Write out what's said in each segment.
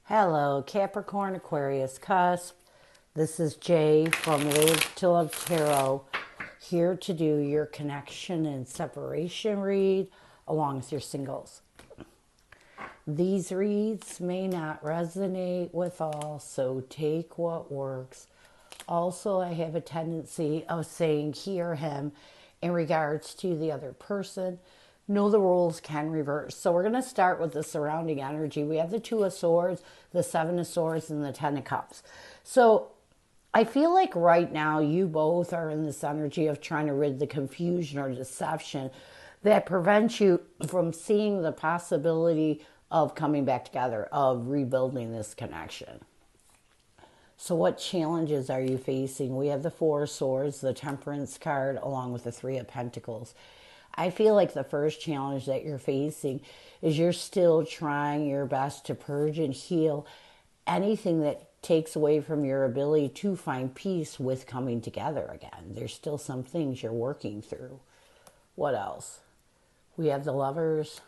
Hello, Capricorn Aquarius Cusp. This is Jay from Live to Love Tarot, here to do your connection and separation read along with your singles. These reads may not resonate with all, so take what works. Also, I have a tendency of saying he or him in regards to the other person. Know the rules can reverse. So we're going to start with the surrounding energy. We have the Two of Swords, the Seven of Swords, and the Ten of Cups. So I feel like right now you both are in this energy of trying to rid the confusion or deception that prevents you from seeing the possibility of coming back together, of rebuilding this connection. So what challenges are you facing? We have the Four of Swords, the Temperance card, along with the Three of Pentacles. I feel like the first challenge that you're facing is you're still trying your best to purge and heal anything that takes away from your ability to find peace with coming together again. There's still some things you're working through. What else? We have the Lovers,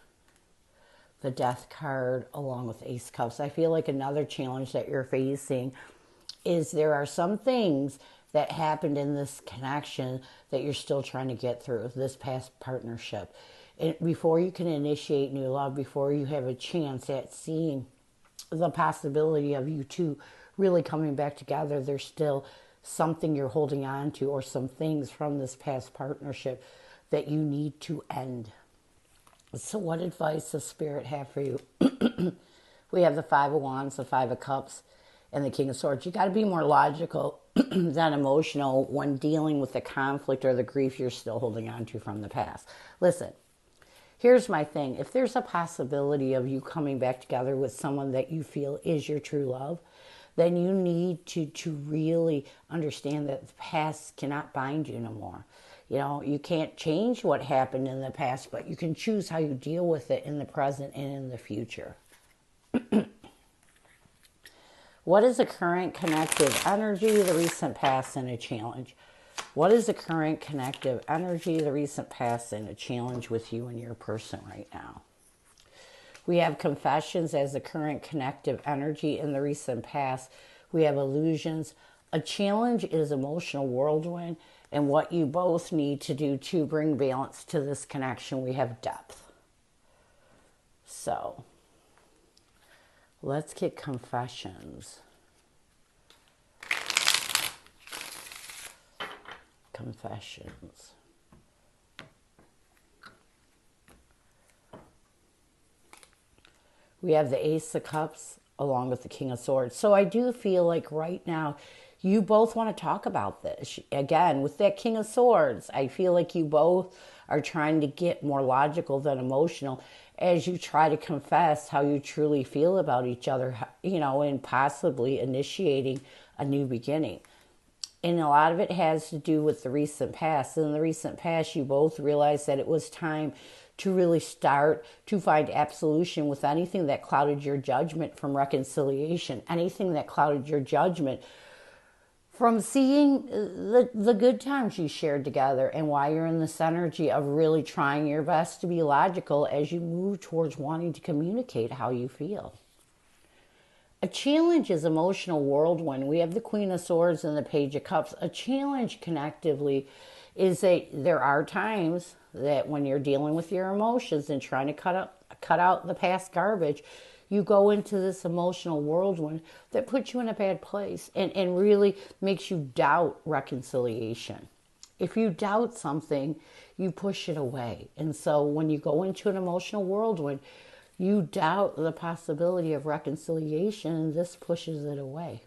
the Death card, along with Ace Cups. I feel like another challenge that you're facing is there are some things that happened in this connection that you're still trying to get through, this past partnership. And before you can initiate new love, before you have a chance at seeing the possibility of you two really coming back together, there's still something you're holding on to or some things from this past partnership that you need to end. So what advice does Spirit have for you? We have the Five of Wands, the Five of Cups, and the King of Swords. You got to be more logical than emotional when dealing with the conflict or the grief you're still holding on to from the past. Listen, here's my thing. If there's a possibility of you coming back together with someone that you feel is your true love, then you need to really understand that the past cannot bind you no more. You know, you can't change what happened in the past, but you can choose how you deal with it in the present and in the future. What is the current connective energy, the recent past, and a challenge? What is the current connective energy, the recent past, and a challenge with you and your person right now? We have confessions as the current connective energy in the recent past. We have illusions. A challenge is emotional whirlwind, and what you both need to do to bring balance to this connection. We have depth. So let's get confessions. Confessions. We have the Ace of Cups along with the King of Swords. So I do feel like right now you both want to talk about this. Again, with that King of Swords, I feel like you both are trying to get more logical than emotional as you try to confess how you truly feel about each other, you know, and possibly initiating a new beginning. And a lot of it has to do with the recent past. In the recent past, you both realized that it was time to really start to find absolution with anything that clouded your judgment from reconciliation, anything that clouded your judgment from seeing the good times you shared together, and why you're in this energy of really trying your best to be logical as you move towards wanting to communicate how you feel. A challenge is emotional whirlwind. We have the Queen of Swords and the Page of Cups. A challenge connectively is that there are times that when you're dealing with your emotions and trying to cut out the past garbage, you go into this emotional whirlwind that puts you in a bad place and really makes you doubt reconciliation. If you doubt something, you push it away. And so when you go into an emotional whirlwind, you doubt the possibility of reconciliation, and this pushes it away.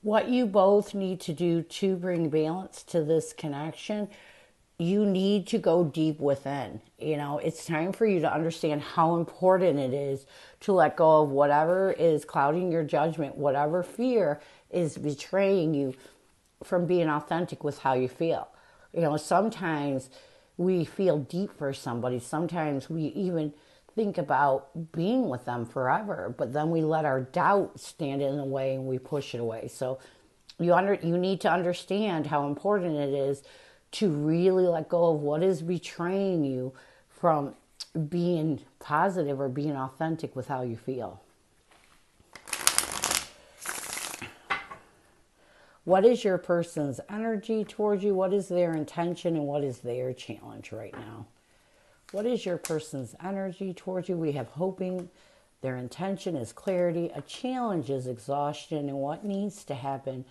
What you both need to do to bring balance to this connection, you need to go deep within. You know, it's time for you to understand how important it is to let go of whatever is clouding your judgment, whatever fear is betraying you from being authentic with how you feel. You know, sometimes we feel deep for somebody. Sometimes we even think about being with them forever, but then we let our doubt stand in the way and we push it away. So you need to understand how important it is to really let go of what is betraying you from being positive or being authentic with how you feel. What is your person's energy towards you? What is their intention and what is their challenge right now? What is your person's energy towards you? We have hoping. Their intention is clarity. A challenge is exhaustion. And what needs to happen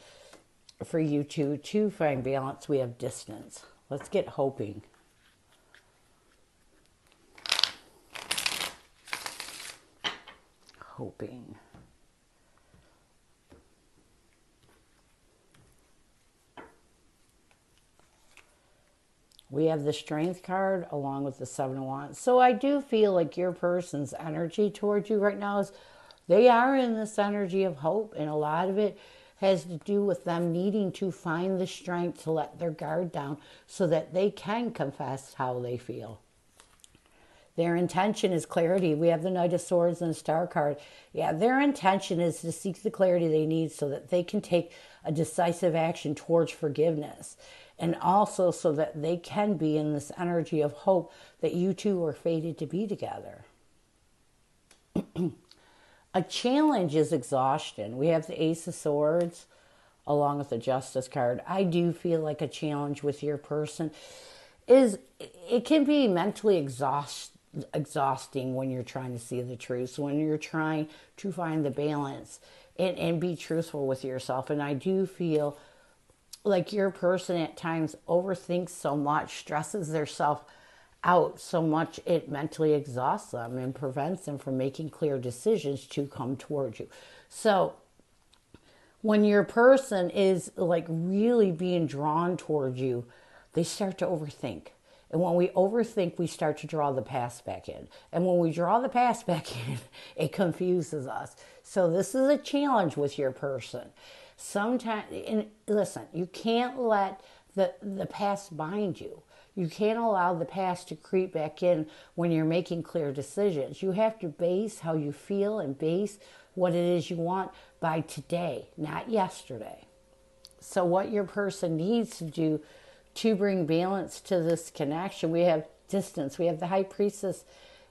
for you two to find balance? We have distance. Let's get hoping. Hoping. We have the Strength card along with the Seven of Wands. So I do feel like your person's energy towards you right now is they are in this energy of hope. And a lot of it has to do with them needing to find the strength to let their guard down so that they can confess how they feel. Their intention is clarity. We have the Knight of Swords and the Star card. Yeah, their intention is to seek the clarity they need so that they can take a decisive action towards forgiveness. And also so that they can be in this energy of hope that you two are fated to be together. A challenge is exhaustion. We have the Ace of Swords along with the Justice card. I do feel like a challenge with your person is it can be mentally exhausting when you're trying to see the truth, when you're trying to find the balance and be truthful with yourself. And I do feel like your person at times overthinks so much, stresses themselves out so much, it mentally exhausts them and prevents them from making clear decisions to come towards you. So when your person is like really being drawn towards you, they start to overthink. And when we overthink, we start to draw the past back in. And when we draw the past back in, it confuses us. So this is a challenge with your person. Sometimes, and listen, you can't let the past bind you. You can't allow the past to creep back in when you're making clear decisions. You have to base how you feel and base what it is you want by today, not yesterday. So what your person needs to do to bring balance to this connection, we have distance. We have the High Priestess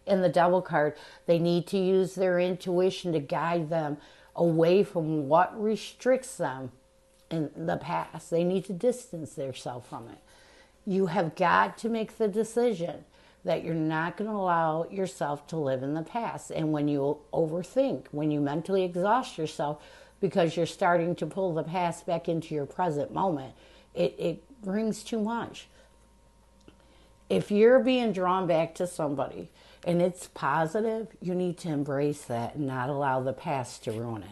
and the Devil card. They need to use their intuition to guide them away from what restricts them in the past. They need to distance themselves from it. You have got to make the decision that you're not going to allow yourself to live in the past. And when you overthink, when you mentally exhaust yourself because you're starting to pull the past back into your present moment, it brings too much. If you're being drawn back to somebody and it's positive, you need to embrace that and not allow the past to ruin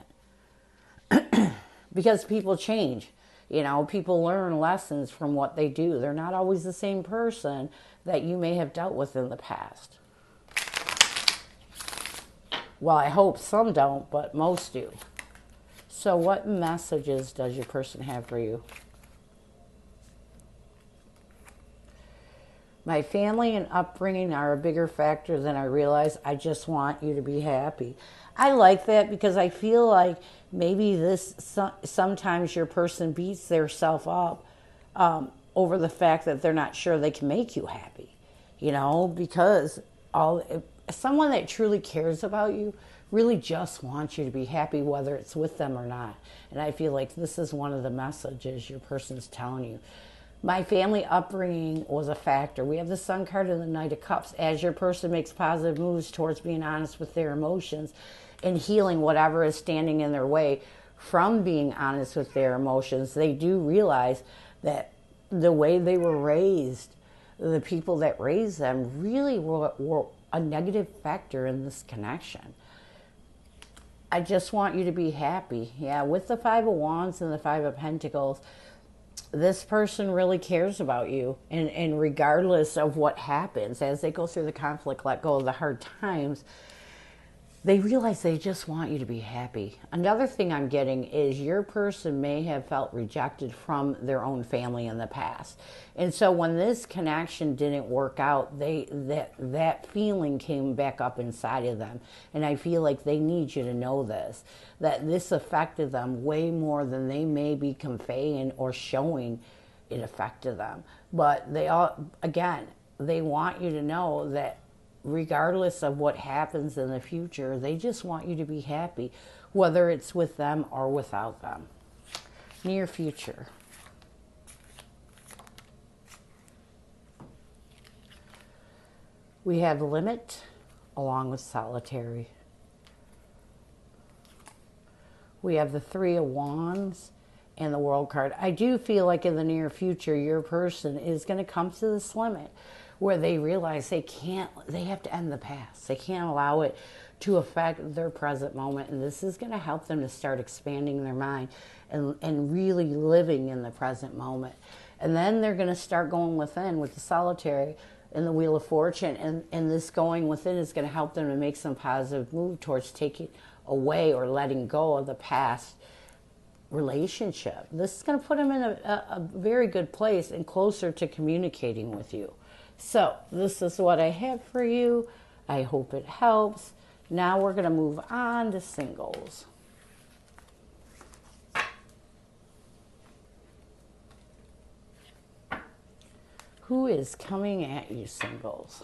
it. Because people change. You know, people learn lessons from what they do. They're not always the same person that you may have dealt with in the past. Well, I hope some don't, but most do. So what messages does your person have for you? My family and upbringing are a bigger factor than I realize. I just want you to be happy. I like that because I feel like maybe sometimes your person beats their self up over the fact that they're not sure they can make you happy. You know, because someone that truly cares about you really just wants you to be happy, whether it's with them or not. And I feel like this is one of the messages your person's telling you. My family upbringing was a factor. We have the Sun card and the Knight of Cups. As your person makes positive moves towards being honest with their emotions and healing whatever is standing in their way from being honest with their emotions, they do realize that the way they were raised, the people that raised them really were a negative factor in this connection. I just want you to be happy. Yeah, with the Five of Wands and the Five of Pentacles, this person really cares about you, and regardless of what happens, as they go through the conflict, let go of the hard times, they realize they just want you to be happy. Another thing I'm getting is your person may have felt rejected from their own family in the past. And so when this connection didn't work out, that feeling came back up inside of them. And I feel like they need you to know this, that this affected them way more than they may be conveying or showing it affected them. But they want you to know that regardless of what happens in the future, they just want you to be happy, whether it's with them or without them. near future. We have limit along with solitary. We have the Three of Wands and the World card. I do feel like in the near future, your person is going to come to this limit where they realize they have to end the past. They can't allow it to affect their present moment. And this is going to help them to start expanding their mind and really living in the present moment. And then they're going to start going within with the solitary and the Wheel of Fortune. And this going within is going to help them to make some positive move towards taking away or letting go of the past relationship. This is going to put them in a very good place and closer to communicating with you. So this is what I have for you. I hope it helps. Now we're going to move on to singles. Who is coming at you, singles?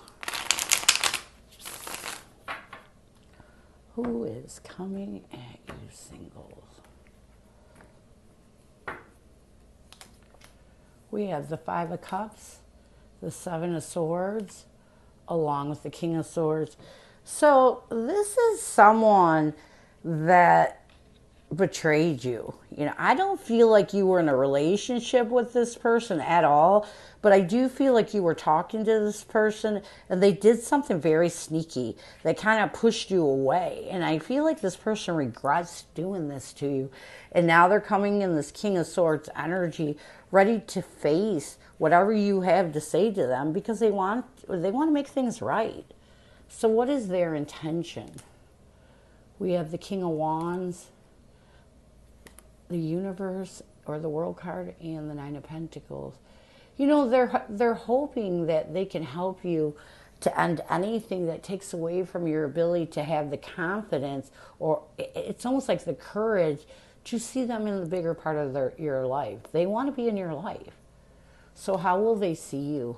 Who is coming at you, singles? We have the Five of Cups, the Seven of Swords, along with the King of Swords. So this is someone that betrayed you. You know, I don't feel like you were in a relationship with this person at all, but I do feel like you were talking to this person and they did something very sneaky that kind of pushed you away. And I feel like this person regrets doing this to you. And now they're coming in this King of Swords energy, ready to face whatever you have to say to them because they want to make things right. So what is their intention? We have the King of Wands, the Universe or the World card, and the Nine of Pentacles. You know, they're hoping that they can help you to end anything that takes away from your ability to have the confidence, or it's almost like the courage to see them in the bigger part of your life. They want to be in your life. So how will they see you?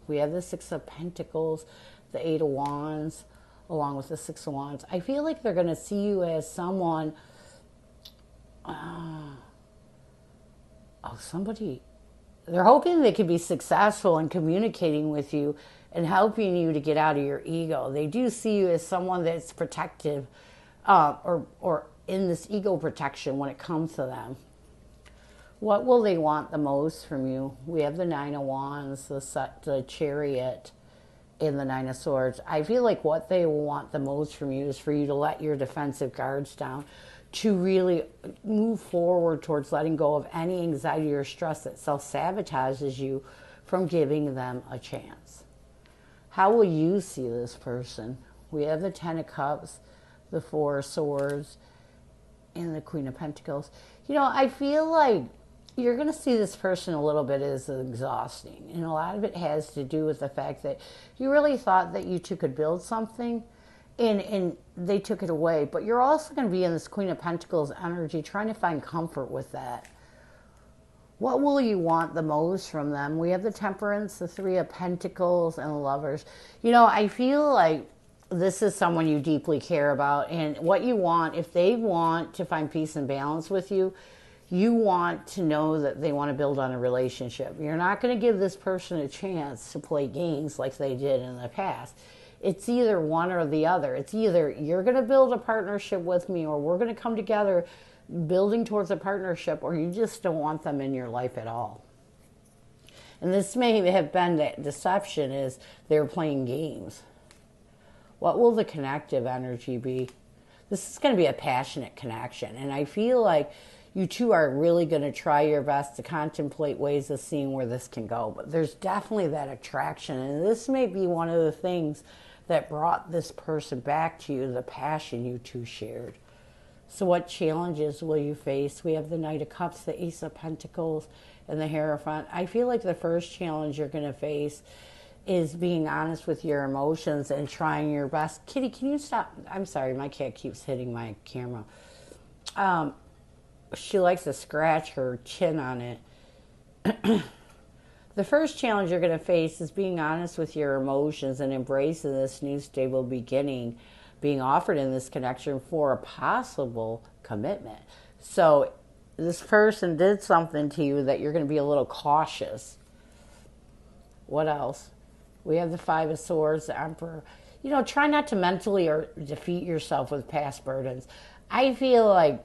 We have the Six of Pentacles, the Eight of Wands, along with the Six of Wands. I feel like they're going to see you as someone, they're hoping they could be successful in communicating with you and helping you to get out of your ego. They do see you as someone that's protective, or in this ego protection when it comes to them. What will they want the most from you? We have the Nine of Wands, the Chariot, and the Nine of Swords. I feel like what they want the most from you is for you to let your defensive guards down, to really move forward towards letting go of any anxiety or stress that self-sabotages you from giving them a chance. How will you see this person? We have the Ten of Cups, the Four of Swords, and the Queen of Pentacles. You know, I feel like you're going to see this person a little bit as exhausting. And a lot of it has to do with the fact that you really thought that you two could build something, and they took it away. But you're also going to be in this Queen of Pentacles energy trying to find comfort with that. What will you want the most from them? We have the Temperance, the Three of Pentacles, and the Lovers. You know, I feel like this is someone you deeply care about. And what you want, if they want to find peace and balance with you, you want to know that they want to build on a relationship. You're not going to give this person a chance to play games like they did in the past. It's either one or the other. It's either you're going to build a partnership with me, or we're going to come together building towards a partnership, or you just don't want them in your life at all. And this may have been that deception, is they're playing games. What will the connective energy be? This is going to be a passionate connection. And I feel like you two are really going to try your best to contemplate ways of seeing where this can go. But there's definitely that attraction. And this may be one of the things that brought this person back to you, the passion you two shared. So what challenges will you face? We have the Knight of Cups, the Ace of Pentacles, and the Hierophant. I feel like the first challenge you're going to face is being honest with your emotions and trying your best. Kitty, can you stop? I'm sorry, my cat keeps hitting my camera. She likes to scratch her chin on it. The first challenge you're going to face is being honest with your emotions and embracing this new stable beginning being offered in this connection for a possible commitment. So this person did something to you that you're going to be a little cautious. What else? We have the Five of Swords, the Emperor. You know, try not to mentally or defeat yourself with past burdens. I feel like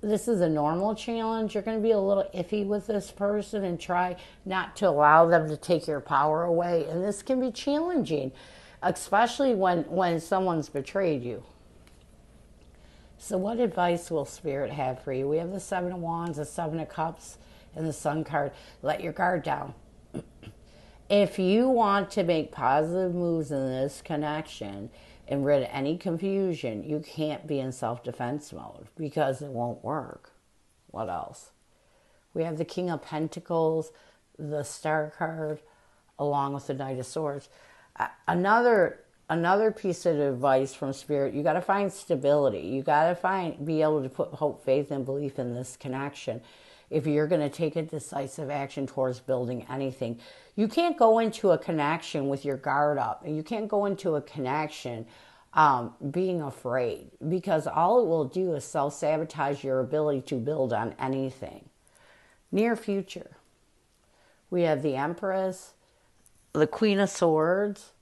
this is a normal challenge. You're going to be a little iffy with this person and try not to allow them to take your power away. And this can be challenging, especially when someone's betrayed you. So what advice will Spirit have for you? We have the Seven of Wands, the Seven of Cups, and the Sun card. Let your guard down. If you want to make positive moves in this connection and rid any confusion, you can't be in self-defense mode because it won't work. What else? We have the King of Pentacles, the Star card, along with the Knight of Swords. Another piece of advice from Spirit, you got to find stability. You got to be able to put hope, faith, and belief in this connection. If you're going to take a decisive action towards building anything, you can't go into a connection with your guard up. You can't go into a connection being afraid, because all it will do is self-sabotage your ability to build on anything. Near future, we have the Empress, the Queen of Swords,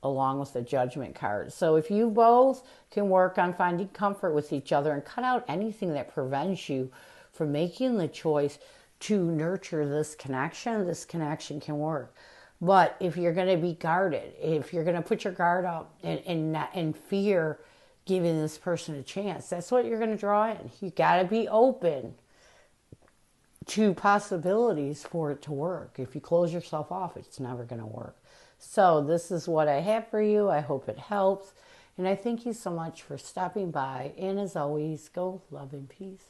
along with the Judgment card. So if you both can work on finding comfort with each other and cut out anything that prevents you from making the choice to nurture this connection can work. But if you're going to be guarded, if you're going to put your guard up and fear giving this person a chance, that's what you're going to draw in. You got to be open to possibilities for it to work. If you close yourself off, it's never going to work. So this is what I have for you. I hope it helps. And I thank you so much for stopping by. And as always, go love and peace.